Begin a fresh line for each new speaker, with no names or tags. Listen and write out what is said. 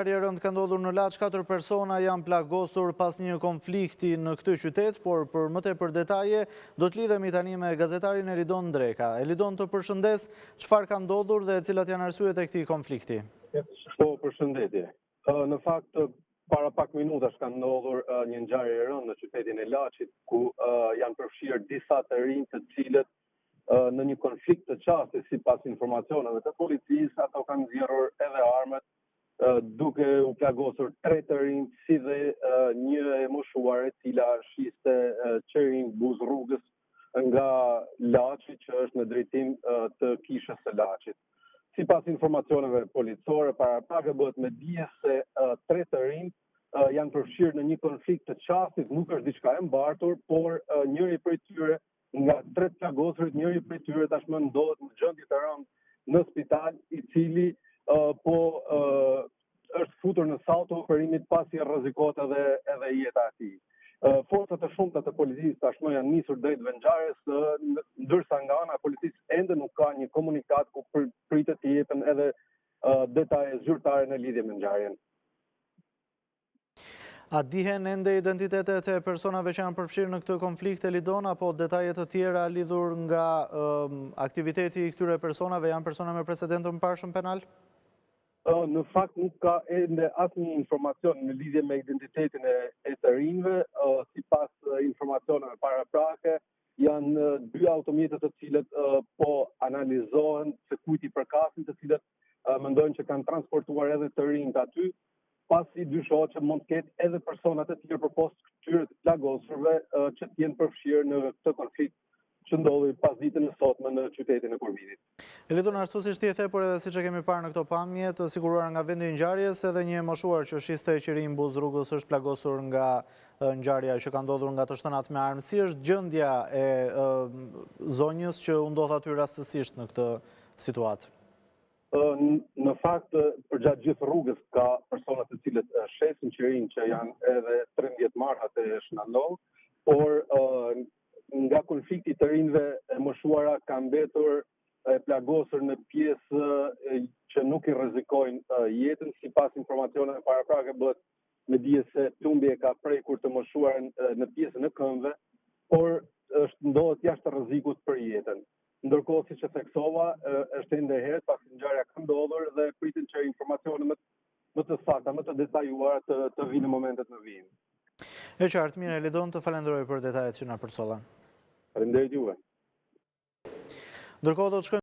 Rënd ka ndodhur në Laç, 4 persona janë plagosur pas një konflikti në këtë qytet, por për më tepër detaje do të lidhemi tani me gazetarin Elidon Dreka. Elidon, të përshëndes, çfarë ka ndodhur dhe cilat janë arsyet e këtij konflikti?
Po, përshëndetje. Në fakt, para pak minutash ka ndodhur një ngjarje e rëndë në qytetin e Laçit, ku janë përfshirë disa të rinj të cilët në një konflikt të qastë, sipas informacioneve të policisë, ato kanë nxjerrur edhe armët, duke u plagosur 3 të rinj, si dhe një e moshuar e cila shiste qerin buz rrugës nga Laçi, që është në drejtim të kishës së Laçit. Sipas informacioneve policore, paraprakë bëhet me dije se 3 të rinj janë përfshirë në një konflikt të qastit, nuk është diçka e mbartur, por njëri prej tyre, nga 3 plagosurit, njëri prej tyre tashmë ndodhet në gjendje të rëndë në spital, i cili është futur në sallë të operimit pasi rrezikohet edhe jeta e tij. Forcat e shumta të policisë tashmë janë nisur drejt vendngjarjes, ndërsa nga ana e policisë ende nuk ka një komunikat ku pritet të jepen edhe detaje zyrtare në lidhje me ngjarjen.
A dihen ende identitetet e personave që janë përfshirë në këtë konflikt, Elidon, apo detajet të tjera lidhur nga aktiviteti i këtyre personave, janë persona me precedent të mëparshëm penal?
Në fakt nuk ka ende asnjë informacion në lidhje me identitetin e të rinjve. Sipas informacioneve paraprake, janë 2 automjete të cilët po analizohen se kujt i përkasin, të cilët mendojnë që kanë transportuar edhe të rinjt aty, pasi dyshohet që mund të ketë edhe persona të tjerë përposhtë këtyre të plagosurve që të jenë përfshirë në këtë konflikt që ndodhi pas ditën e sotme në qytetin e Kurvidit.
Elidon, ashtu siç ti e the, por edhe siç e kemi parë në këto pamje të siguruara nga vendi i ngjarjes, edhe një moshuar që shiste qerin buz rrugës është plagosur nga ngjarja që ka ndodhur nga të shtënat me armë. Si është gjendja e zonjës që u ndodh aty rastësisht në këtë situatë?
Në fakt, përgjatë gjithë rrugës ka persona të cilët shesin qerin që janë edhe 13 marhat e Shnallov, por nga konflikti të rinjve e moshuara ka mbetur e plagosur në pjesë që nuk i rrezikojnë jetën. Sipas informacioneve paraprake bëhet me dije se plumbi e ka prekur të moshuarën në pjesën e këmbëve, por ndodhet jashtë rrezikut për jetën. Ndërkohë, siç e theksova, është ende e herët pasi ngjarja ka ndodhur dhe pritet që informacione më të sakta, më të detajuara të vinë në momentet në vijim.
E qartë, mirë, Elidon, të falenderoj për detajet që na përcolla.
Faleminderit juve.
Ndërkohë do të shkojmë